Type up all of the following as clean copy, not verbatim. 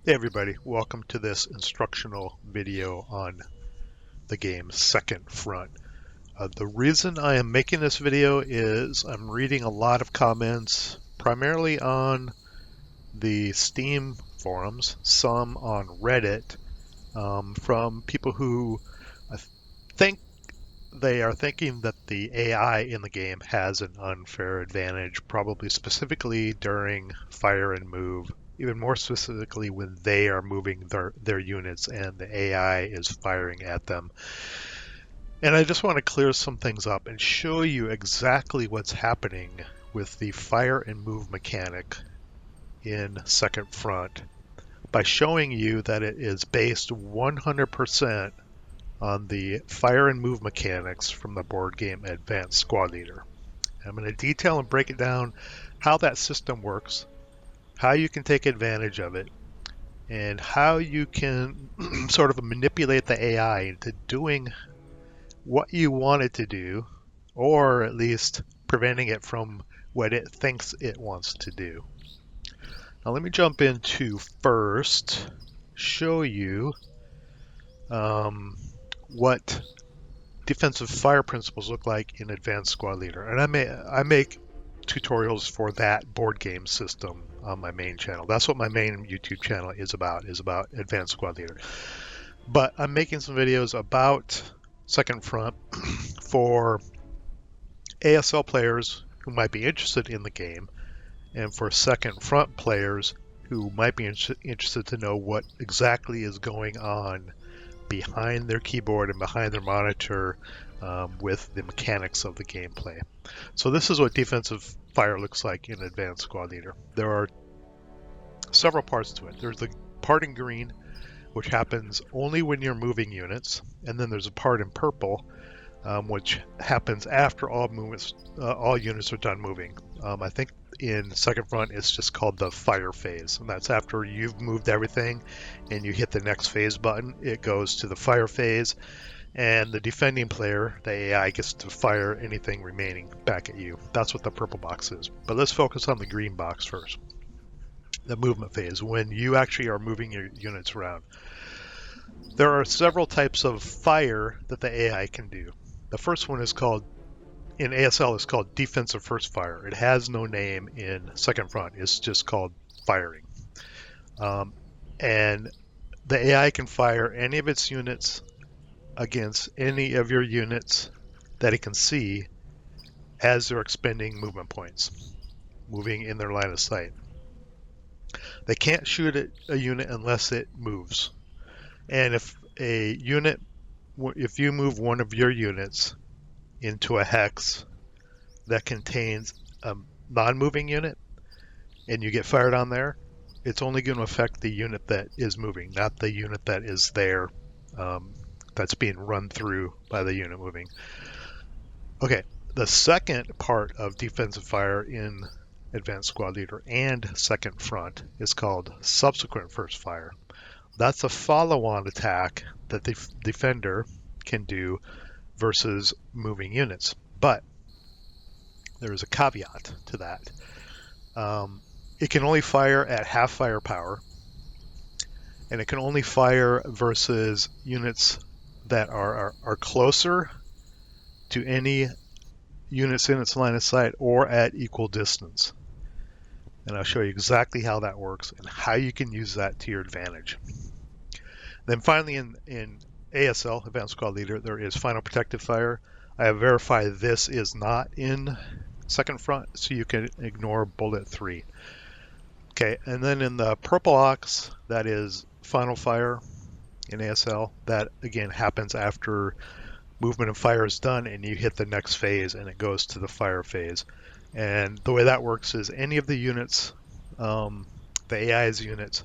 Hey everybody, welcome to this instructional video on the game Second Front. The reason I am making this video is I'm reading a lot of comments, primarily on the Steam forums, some on Reddit, from people who I think they are thinking that the AI in the game has an unfair advantage, probably specifically during fire and move, even more specifically when they are moving their units and the AI is firing at them. And I just want to clear some things up and show you exactly what's happening with the fire and move mechanic in Second Front by showing you that it is based 100% on the fire and move mechanics from the board game Advanced Squad Leader. I'm going to detail and break it down how that system works, how you can take advantage of it, and how you can sort of manipulate the AI into doing what you want it to do, or at least preventing it from what it thinks it wants to do. Now, let me jump into first, show you what defensive fire principles look like in Advanced Squad Leader. And I make tutorials for that board game system on my main channel. That's what my main YouTube channel is about Advanced Squad Leader. But I'm making some videos about Second Front for ASL players who might be interested in the game, and for Second Front players who might be interested to know what exactly is going on behind their keyboard and behind their monitor with the mechanics of the gameplay. So this is what defensive fire looks like in Advanced Squad Leader. There are several parts to it. There's the part in green, which happens only when you're moving units, and then there's a part in purple, which happens after all units are done moving. I think in Second Front it's just called the fire phase, and that's after you've moved everything and you hit the next phase button, it goes to the fire phase, and the defending player, the AI, gets to fire anything remaining back at you. That's what the purple box is. But let's focus on the green box first. The movement phase, when you actually are moving your units around. There are several types of fire that the AI can do. The first one is called, in ASL, is called defensive first fire. It has no name in Second Front. It's just called firing. And the AI can fire any of its units against any of your units that it can see as they're expending movement points, moving in their line of sight. They can't shoot at a unit unless it moves. And if you move one of your units into a hex that contains a non-moving unit and you get fired on there, it's only going to affect the unit that is moving, not the unit that is there, that's being run through by the unit moving. Okay, the second part of defensive fire in Advanced Squad Leader and Second Front is called subsequent first fire. That's a follow-on attack that the defender can do versus moving units. But there is a caveat to that. It can only fire at half firepower, and it can only fire versus units that are closer to any units in its line of sight or at equal distance. And I'll show you exactly how that works and how you can use that to your advantage. Then finally, in ASL, Advanced Squad Leader, there is Final Protective Fire. I have verified this is not in Second Front, so you can ignore bullet 3. Okay, and then in the purple box, that is Final Fire in ASL. That, again, happens after movement and fire is done and you hit the next phase and it goes to the fire phase. And the way that works is any of the units, the AI's units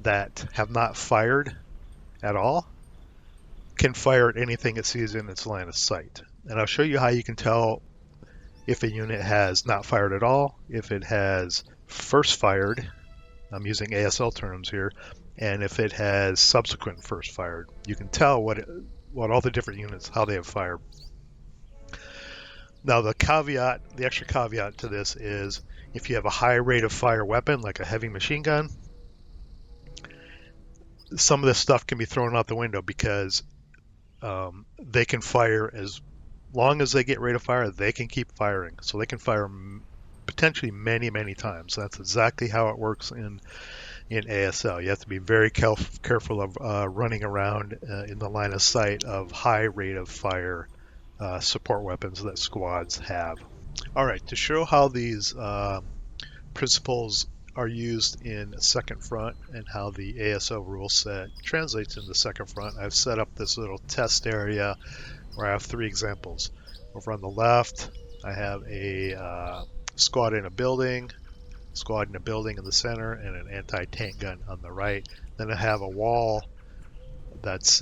that have not fired at all, can fire at anything it sees in its line of sight. And I'll show you how you can tell if a unit has not fired at all, if it has first fired, I'm using ASL terms here, and if it has subsequent first fired. You can tell what all the different units, how they have fired. Now the extra caveat to this is if you have a high rate of fire weapon, like a heavy machine gun, some of this stuff can be thrown out the window because they can fire as long as they get ready to fire. They can keep firing, so they can fire potentially many times. That's exactly how it works in ASL. You have to be very careful of running around in the line of sight of high rate of fire support weapons that squads have. All right, to show how these principles are used in second front and how the ASL rule set translates into second front, I've set up this little test area where I have 3 examples. Over on the left, I have a squad in a building in the center, and an anti-tank gun on the right. Then I have a wall that's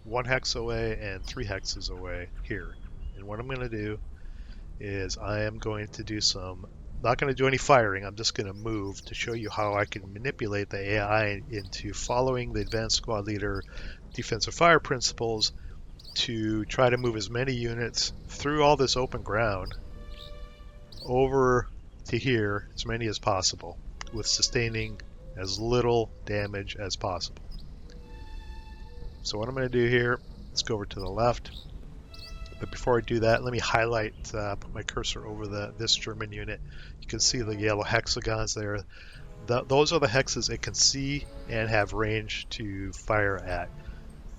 1 hex away and 3 hexes away here. And what I'm going to do is I am going to do not going to do any firing. I'm just going to move to show you how I can manipulate the AI into following the advanced squad leader defensive fire principles to try to move as many units through all this open ground over to here, as many as possible, with sustaining as little damage as possible. So what I'm going to do here, let's go over to the left. But before I do that, let me highlight, put my cursor over this German unit. You can see the yellow hexagons there. Those are the hexes it can see and have range to fire at.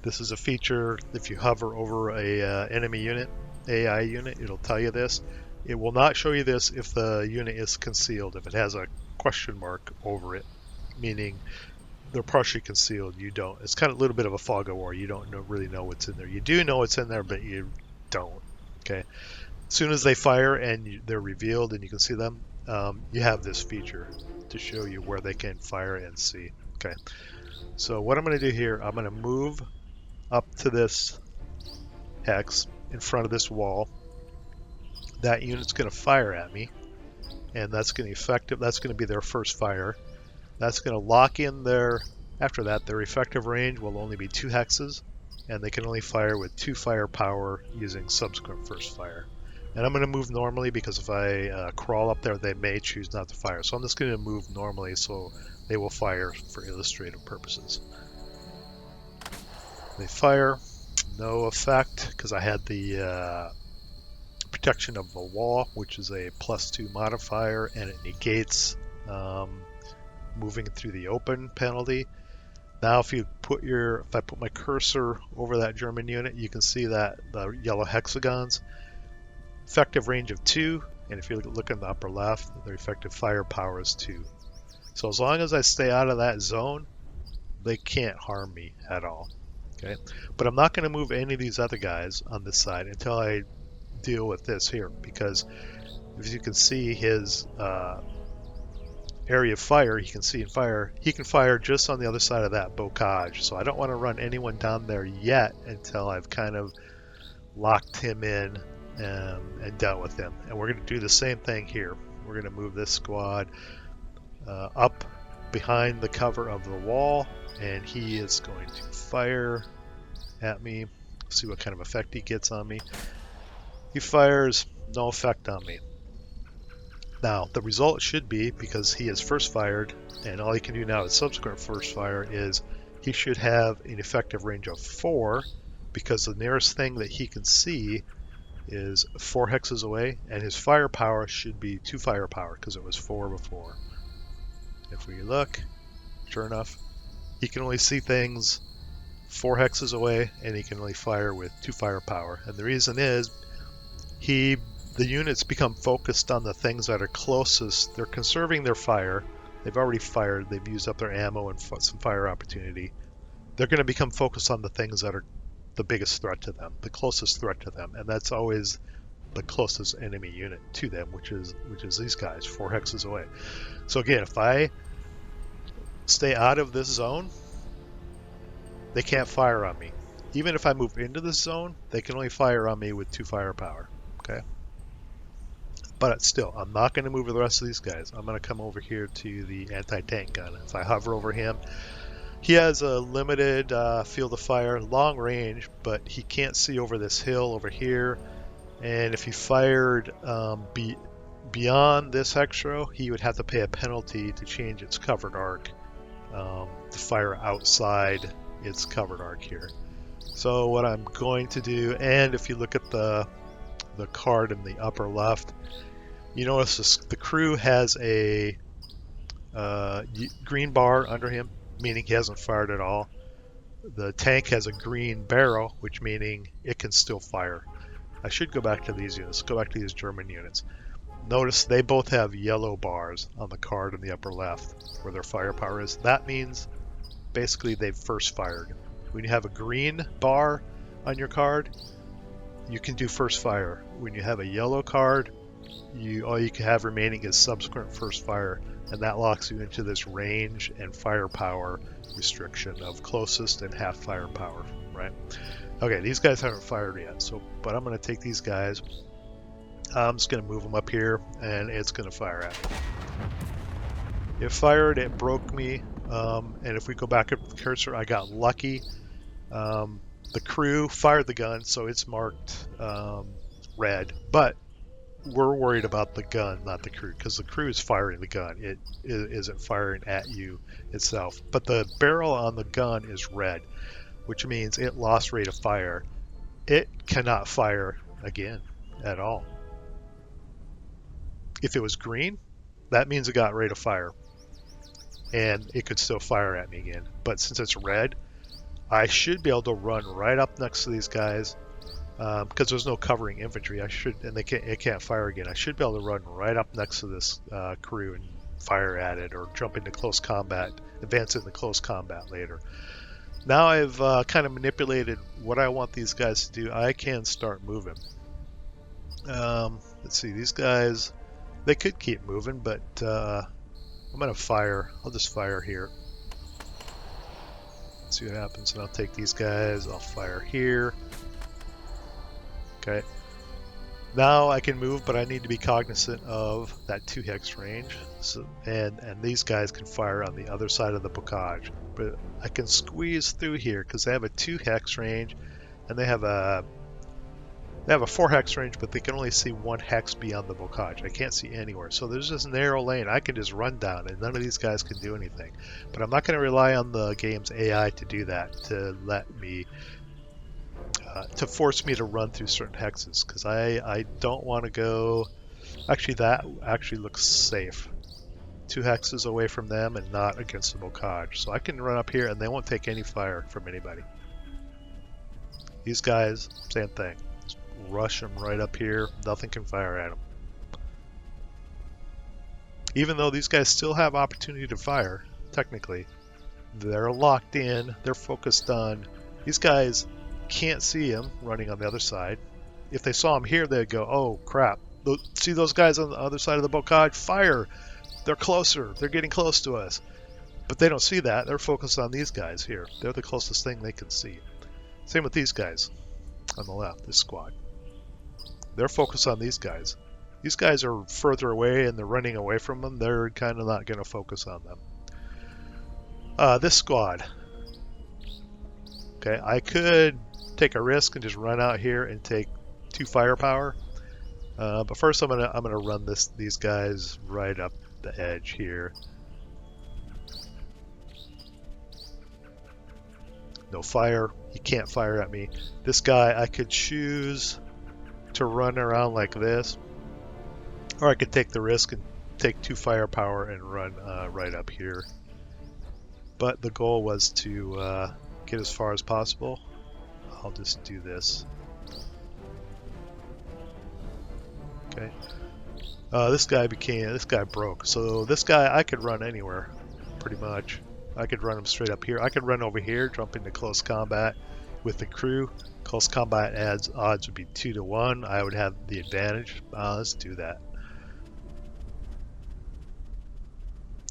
This is a feature, if you hover over a enemy unit, AI unit, it'll tell you this. It will not show you this if the unit is concealed, if it has a question mark over it, meaning they're partially concealed. You don't. It's kind of a little bit of a fog of war. You don't really know what's in there. You do know what's in there, but you don't. Okay. As soon as they fire and they're revealed and you can see them, you have this feature to show you where they can fire and see. Okay. So what I'm going to do here, I'm going to move up to this hex in front of this wall. That unit's going to fire at me, and that's going to be their first fire. That's going to lock in after that, their effective range will only be 2 hexes, and they can only fire with 2 firepower using subsequent first fire. And I'm going to move normally because if I crawl up there, they may choose not to fire. So I'm just going to move normally so they will fire for illustrative purposes. They fire, no effect because I had the protection of the wall, which is a +2 modifier, and it negates moving through the open penalty. Now if I put my cursor over that German unit, you can see that the yellow hexagons, effective range of 2, and if you look in the upper left, their effective firepower is 2. So as long as I stay out of that zone, they can't harm me at all. Okay, but I'm not going to move any of these other guys on this side until I deal with this here, because as you can see his area of fire, he can fire just on the other side of that bocage. So I don't want to run anyone down there yet until I've kind of locked him in and dealt with him. And we're going to do the same thing here. We're going to move this squad up behind the cover of the wall, and he is going to fire at me. See what kind of effect he gets on me. He fires, no effect on me. Now, the result should be, because he is first fired, and all he can do now is subsequent first fire, is he should have an effective range of 4, because the nearest thing that he can see is 4 hexes away, and his firepower should be 2 firepower, because it was 4 before. If we look, sure enough, he can only see things 4 hexes away, and he can only fire with 2 firepower. And the reason is, the units become focused on the things that are closest. They're conserving their fire. They've already fired. They've used up their ammo and some fire opportunity. They're going to become focused on the things that are the biggest threat to them, the closest threat to them, and that's always the closest enemy unit to them, which is these guys, 4 hexes away. So again, if I stay out of this zone, they can't fire on me. Even if I move into this zone, they can only fire on me with 2 firepower. Okay. But still, I'm not going to move the rest of these guys. I'm going to come over here to the anti-tank gun. If I hover over him, he has a limited field of fire, long range, but he can't see over this hill over here. And if he fired beyond this hex row, he would have to pay a penalty to change its covered arc to fire outside its covered arc here. So what I'm going to do, and if you look at the card in the upper left, you notice the crew has a green bar under him, meaning he hasn't fired at all. The tank has a green barrel, which meaning it can still fire. I should go back to these units. Go back to these German units. Notice they both have yellow bars on the card in the upper left where their firepower is. That means basically they've first fired. When you have a green bar on your card, you can do first fire. When you have a yellow card, all you can have remaining is subsequent first fire, and that locks you into this range and firepower restriction of closest and half firepower, right? Okay, these guys haven't fired yet, but I'm going to take these guys. I'm just going to move them up here, and it's going to fire at me. It fired, it broke me, and if we go back up to the cursor, I got lucky. The crew fired the gun, so it's marked red, but we're worried about the gun, not the crew, because the crew is firing the gun. It isn't firing at you itself. But the barrel on the gun is red, which means it lost rate of fire. It cannot fire again at all. If it was green, that means it got rate of fire, and it could still fire at me again. But since it's red, I should be able to run right up next to these guys, because there's no covering infantry. And it can't fire again. I should be able to run right up next to this crew and fire at it, or jump into close combat, advance into close combat later. Now I've kind of manipulated what I want these guys to do. I can start moving. Let's see, these guys, they could keep moving, but I'm going to fire. I'll just fire here. See what happens. And I'll take these guys, I'll fire here. Okay. Now I can move, but I need to be cognizant of that 2 hex range. So, and these guys can fire on the other side of the bocage. But I can squeeze through here because they have a 2 hex range, and they have a 4 hex range, but they can only see 1 hex beyond the bocage. I can't see anywhere. So there's this narrow lane I can just run down, and none of these guys can do anything. But I'm not going to rely on the game's AI to do that, to let me to force me to run through certain hexes, because I don't want to go. Actually, that actually looks safe. 2 hexes away from them and not against the bocage. So I can run up here and they won't take any fire from anybody. These guys, same thing. Just rush them right up here. Nothing can fire at them. Even though these guys still have opportunity to fire, technically, they're locked in. They're focused on. These guys can't see him running on the other side. If they saw him here, they'd go, oh crap, see those guys on the other side of the bocage? Fire! They're closer. They're getting close to us. But they don't see that. They're focused on these guys here. They're the closest thing they can see. Same with these guys on the left, this squad. They're focused on these guys. These guys are further away and they're running away from them. They're kind of not going to focus on them. This squad. Okay, I could take a risk and just run out here and take 2 firepower. But first I'm gonna run these guys right up the edge here. No fire. He can't fire at me. This guy, I could choose to run around like this, or I could take the risk and take 2 firepower and run right up here. But the goal was to get as far as possible. I'll just do this. Okay. This guy broke. So this guy, I could run anywhere, pretty much. I could run him straight up here. I could run over here, jump into close combat with the crew. Close combat odds would be 2 to 1. I would have the advantage. Let's do that.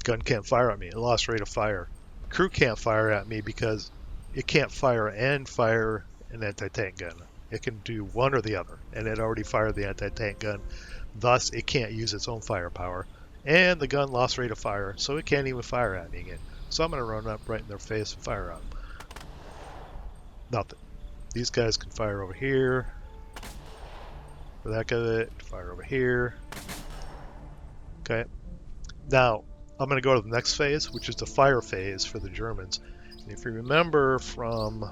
Gun can't fire at me. It lost rate of fire. Crew can't fire at me because it can't fire and fire an anti-tank gun. It can do one or the other, and it already fired the anti-tank gun. Thus, it can't use its own firepower. And the gun lost rate of fire, so it can't even fire at me again. So I'm going to run up right in their face and fire at them. Nothing. These guys can fire over here. For the heck of it, fire over here. Okay. Now, I'm going to go to the next phase, which is the fire phase for the Germans. And if you remember from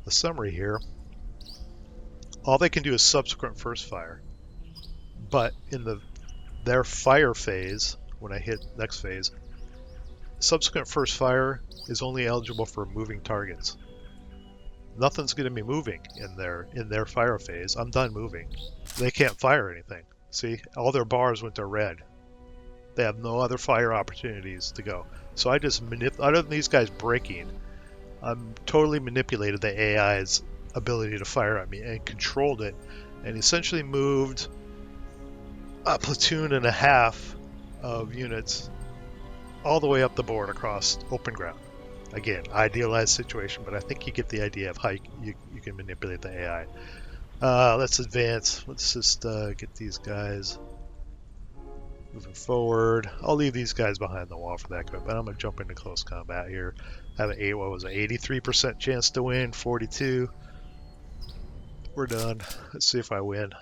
the summary here, all they can do is subsequent first fire. But in their fire phase, when I hit next phase, subsequent first fire is only eligible for moving targets. Nothing's going to be moving in their fire phase. I'm done moving. They can't fire anything. See, all their bars went to red. They have no other fire opportunities to go. So I just other than these guys breaking, I'm totally manipulated the AI's ability to fire at me and controlled it, and essentially moved a platoon and a half of units all the way up the board across open ground. Again, idealized situation, but I think you get the idea of how you can manipulate the AI. Let's advance. Let's just get these guys moving forward. I'll leave these guys behind the wall for that, but I'm going to jump into close combat here. I have an 83% chance to win, 42. We're done. Let's see if I win.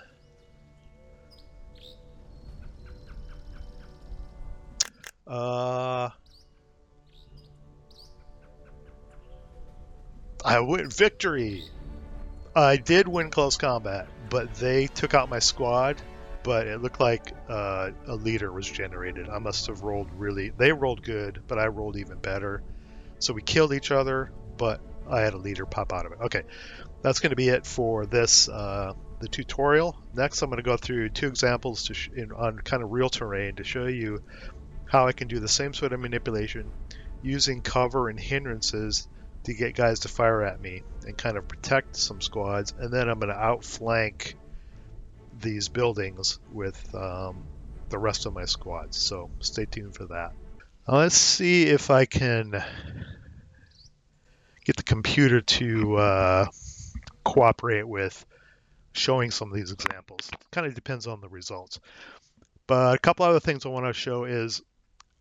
I win. Victory! I did win close combat, but they took out my squad, but it looked like a leader was generated. I must have rolled they rolled good, but I rolled even better. So we killed each other, but I had a leader pop out of it. Okay, that's going to be it for this, the tutorial. Next, I'm going to go through two examples on kind of real terrain to show you how I can do the same sort of manipulation using cover and hindrances to get guys to fire at me and kind of protect some squads, and then I'm going to outflank these buildings with the rest of my squads. So stay tuned for that. Let's see if I can get the computer to cooperate with showing some of these examples. It kind of depends on the results. But a couple other things I want to show is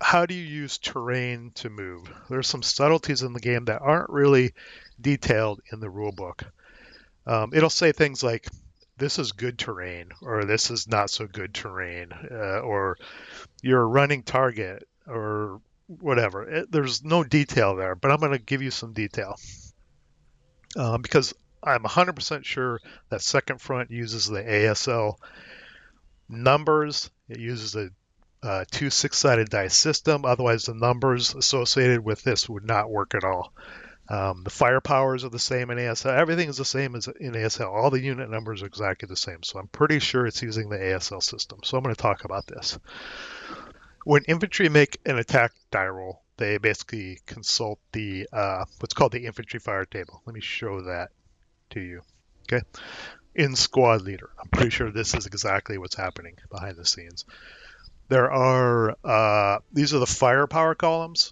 how do you use terrain to move? There's some subtleties in the game that aren't really detailed in the rule book. It'll say things like, this is good terrain, or this is not so good terrain, or you're a running target, or whatever. There's no detail there, but I'm going to give you some detail. Because I'm 100% sure that Second Front uses the ASL numbers. It uses a 2 6-sided dice system. Otherwise, the numbers associated with this would not work at all. The firepowers are the same in ASL. Everything is the same as in ASL. All the unit numbers are exactly the same. So I'm pretty sure it's using the ASL system. So I'm going to talk about this. When infantry make an attack die roll, they basically consult the what's called the infantry fire table. Let me show that to you. Okay. In squad leader, I'm pretty sure this is exactly what's happening behind the scenes. There are, these are the firepower columns,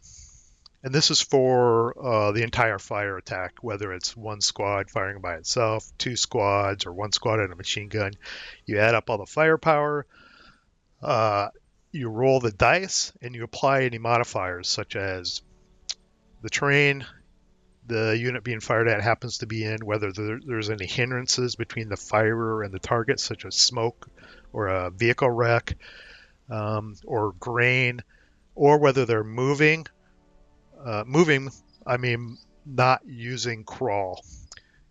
and this is for the entire fire attack, whether it's one squad firing by itself, two squads, or one squad and a machine gun. You add up all the firepower, you roll the dice, and you apply any modifiers, such as the terrain the unit being fired at happens to be in, whether there's any hindrances between the firer and the target, such as smoke or a vehicle wreck, or grain, or whether they're moving. Moving, I mean not using crawl.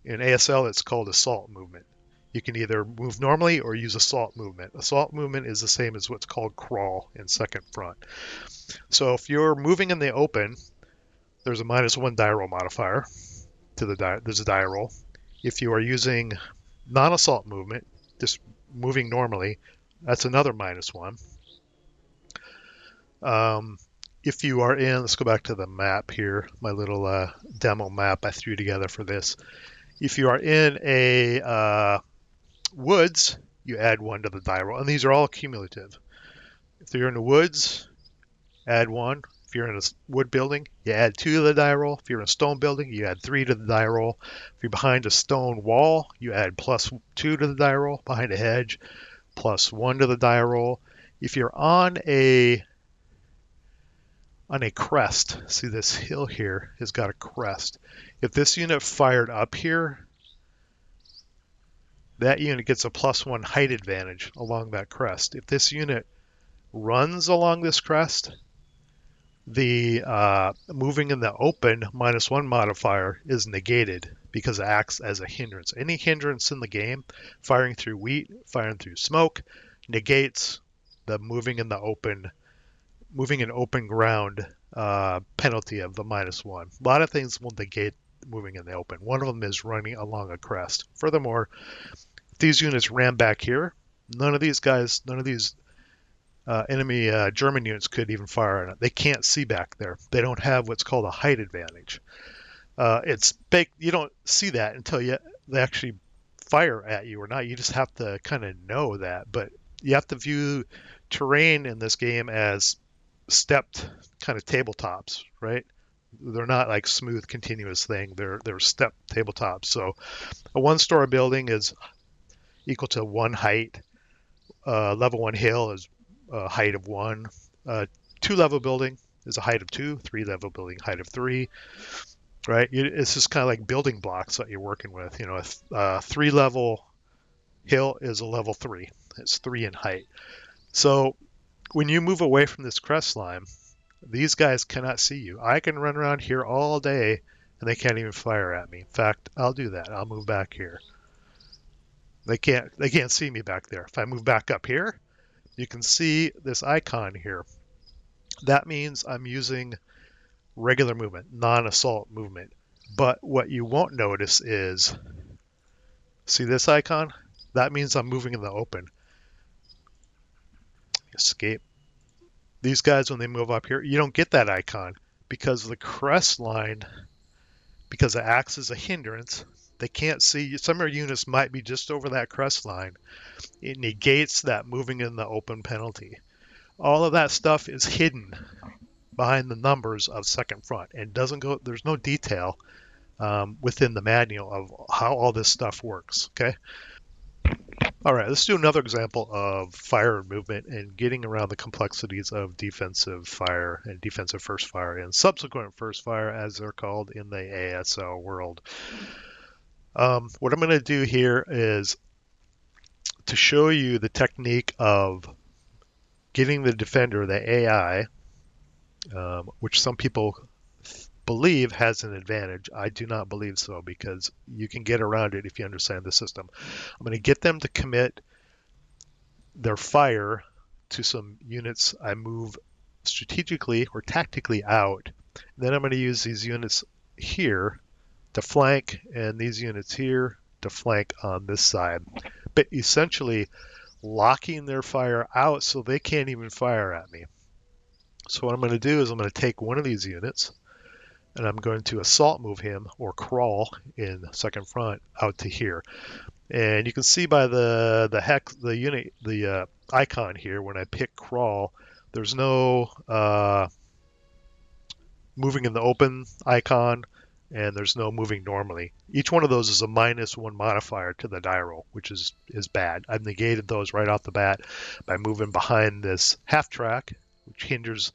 In ASL, it's called assault movement. You can either move normally or use assault movement. Assault movement is the same as what's called crawl in Second Front. So if you're moving in the open, there's a -1 die roll modifier to there's a die roll. If you are using non-assault movement, just moving normally, that's another -1. If you are in, let's go back to the map here, my little demo map I threw together for this. If you are in a woods, you add 1 to the die roll, and these are all cumulative. If you're in the woods, add 1. If you're in a wood building, you add 2 to the die roll. If you're in a stone building, you add 3 to the die roll. If you're behind a stone wall, you add +2 to the die roll. Behind a hedge, +1 to the die roll. If you're on a crest, see this hill here has got a crest. If this unit fired up here, that unit gets a +1 height advantage along that crest. If this unit runs along this crest, the moving in the open -1 modifier is negated because it acts as a hindrance. Any hindrance in the game, firing through wheat, firing through smoke, negates the moving in open ground penalty of the -1. A lot of things will negate moving in the open. One of them is running along a crest. Furthermore, if these units ran back here, none of these enemy German units could even fire on it. They can't see back there. They don't have what's called a height advantage. It's baked. You don't see that until they actually fire at you or not. You just have to kind of know that. But you have to view terrain in this game as stepped kind of tabletops, right? They're not like smooth, continuous thing. They're stepped tabletops. So a one-story building is equal to one height. Level one hill is a height of one. Two-level building is a height of two. Three-level building, height of three. Right? It's just kind of like building blocks that you're working with. A three-level hill is a level three. It's three in height. So when you move away from this crest line, these guys cannot see you. I can run around here all day and they can't even fire at me. In fact, I'll do that. I'll move back here. They can't see me back there. If I move back up here, you can see this icon here. That means I'm using regular movement, non-assault movement. But what you won't notice is, see this icon? That means I'm moving in the open. Escape. These guys, when they move up here, you don't get that icon because the crest line, because it acts as a hindrance, they can't see. Some of your units might be just over that crest line. It negates that moving in the open penalty. All of that stuff is hidden behind the numbers of second front and doesn't go. There's no detail within the manual of how all this stuff works. Okay. All right, let's do another example of fire and movement and getting around the complexities of defensive fire and defensive first fire and subsequent first fire, as they're called in the ASL world. What I'm going to do here is to show you the technique of getting the defender, the AI, which some people believe has an advantage. I do not believe so because you can get around it if you understand the system. I'm going to get them to commit their fire to some units I move strategically or tactically out. Then I'm going to use these units here to flank and these units here to flank on this side. But essentially locking their fire out so they can't even fire at me. So what I'm going to do is I'm going to take one of these units and I'm going to assault move him or crawl in second front out to here. And you can see by the icon here, when I pick crawl, there's no moving in the open icon, and there's no moving normally. Each one of those is a -1 modifier to the die roll, which is bad. I've negated those right off the bat by moving behind this half track, which hinders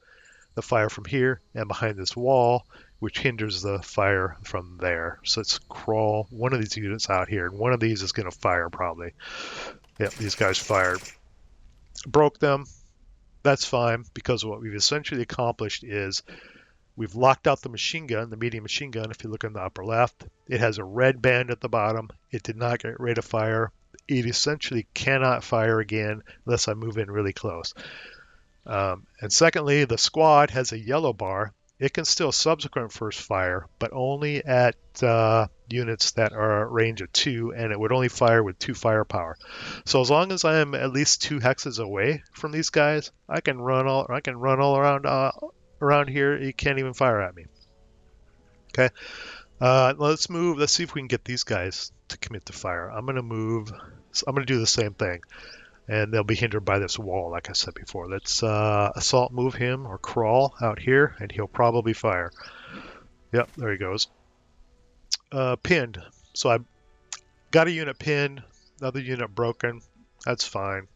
the fire from here, and behind this wall, which hinders the fire from there. So let's crawl one of these units out here, and one of these is going to fire probably. Yep, these guys fired. Broke them. That's fine, because what we've essentially accomplished is we've locked out the machine gun, the medium machine gun. If you look in the upper left, it has a red band at the bottom. It did not get ready to fire. It essentially cannot fire again unless I move in really close. And secondly, the squad has a yellow bar. It can still subsequent first fire, but only at units that are at range of 2, and it would only fire with 2 firepower. So as long as I am at least 2 hexes away from these guys, I can run all around here. You can't even fire at me. Okay. Let's move. Let's see if we can get these guys to commit to fire. I'm going to do the same thing. And they'll be hindered by this wall, like I said before. Let's assault move him or crawl out here, and he'll probably fire. Yep, there he goes. Pinned. So I got a unit pinned, another unit broken. That's fine.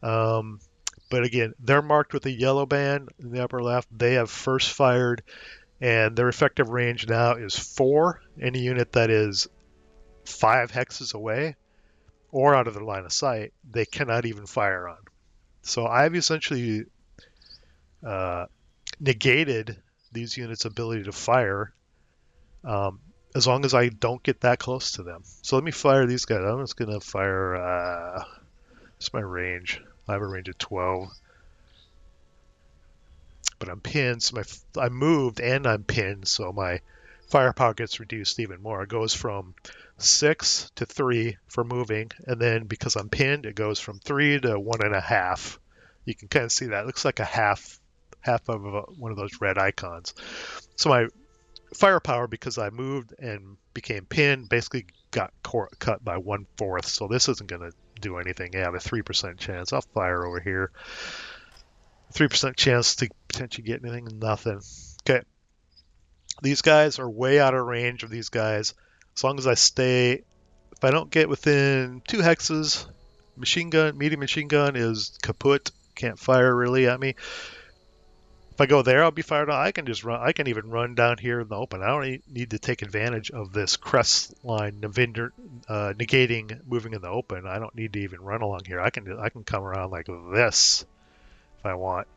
But again, they're marked with a yellow band in the upper left. They have first fired, and their effective range now is 4. Any unit that is 5 hexes away or out of their line of sight, they cannot even fire on. So I've essentially uh, negated these units' ability to fire um, as long as I don't get that close to them. So let me fire these guys. I'm just going to fire, what's my range? I have a range of 12, but I'm pinned. So I moved and I'm pinned, so my firepower gets reduced even more. It goes from 6 to 3 for moving, and then because I'm pinned, it goes from 3 to 1.5. You can kind of see that. It looks like a half of one of those red icons. So my firepower, because I moved and became pinned, basically got cut by 1/4. So this isn't going to do anything. I have a 3% chance. I'll fire over here. 3% chance to potentially get anything. Nothing. Okay. These guys are way out of range of these guys. As long as I stay, if I don't get within 2 hexes, medium machine gun is kaput. Can't fire really at me. If I go there, I'll be fired on. I can just run. I can even run down here in the open. I don't need to take advantage of this crest line negating moving in the open. I don't need to even run along here. I can come around like this if I want.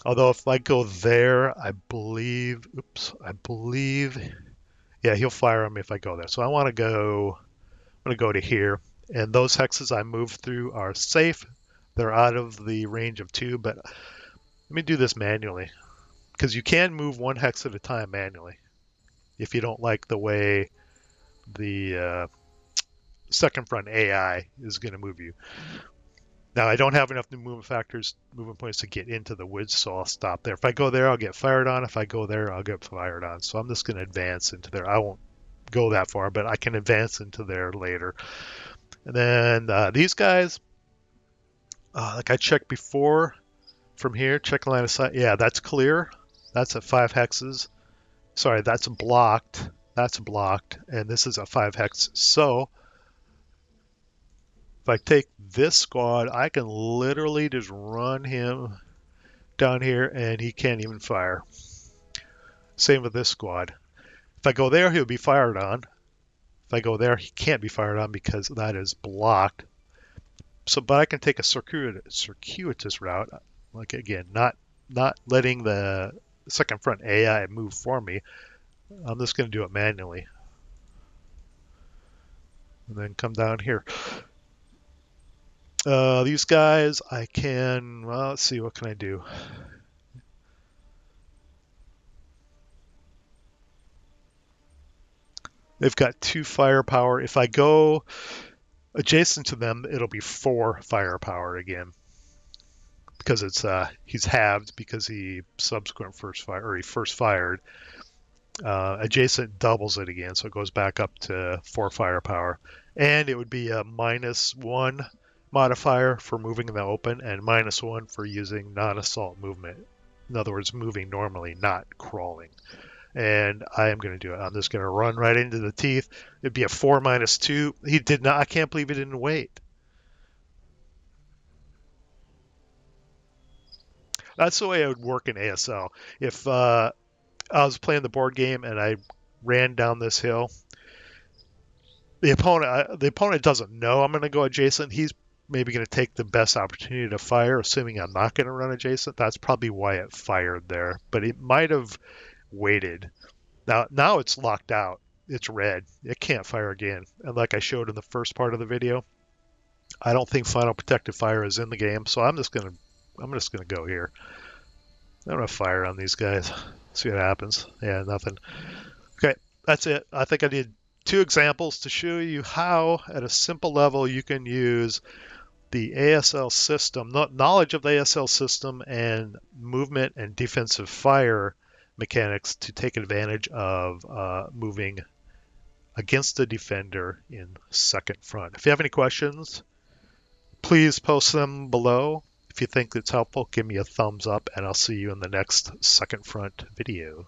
Although if I go there, I believe, yeah, he'll fire on me if I go there. So I'm gonna go to here, and those hexes I move through are safe. They're out of the range of 2, but let me do this manually, because you can move 1 hex at a time manually if you don't like the way the second front AI is going to move you. Now, I don't have enough new movement points to get into the woods, so I'll stop there. If I go there, I'll get fired on. If I go there, I'll get fired on. So I'm just going to advance into there. I won't go that far, but I can advance into there later. And then these guys, like I checked before from here, check line of sight. Yeah, that's clear. That's at 5 hexes. Sorry, that's blocked. That's blocked. And this is a 5 hex. So if I take this squad, I can literally just run him down here and he can't even fire. Same with this squad. If I go there, he'll be fired on. If I go there, he can't be fired on because that is blocked. So, but I can take a circuitous route. Like again, not letting the second front AI move for me. I'm just going to do it manually. And then come down here. These guys, I can, well, let's see, what can I do? They've got 2 firepower. If I go adjacent to them, it'll be 4 firepower again. Because it's he's halved because he first fired. Adjacent doubles it again, so it goes back up to 4 firepower. And it would be a -1 modifier for moving in the open and -1 for using non-assault movement. In other words, moving normally, not crawling. And I am going to do it. I'm just going to run right into the teeth. It'd be a 4 -2. He did not. I can't believe he didn't wait. That's the way it would work in ASL. If I was playing the board game and I ran down this hill, the opponent doesn't know I'm going to go adjacent. He's maybe going to take the best opportunity to fire, assuming I'm not going to run adjacent. That's probably why it fired there. But it might have waited. Now it's locked out. It's red. It can't fire again. And like I showed in the first part of the video, I don't think final protective fire is in the game. So I'm just gonna go here. I'm gonna fire on these guys. See what happens. Yeah, nothing. Okay, that's it. I think I did 2 examples to show you how, at a simple level, you can use the ASL system, knowledge of the ASL system, and movement and defensive fire mechanics to take advantage of moving against the defender in second front. If you have any questions, please post them below. If you think it's helpful, give me a thumbs up, and I'll see you in the next second front video.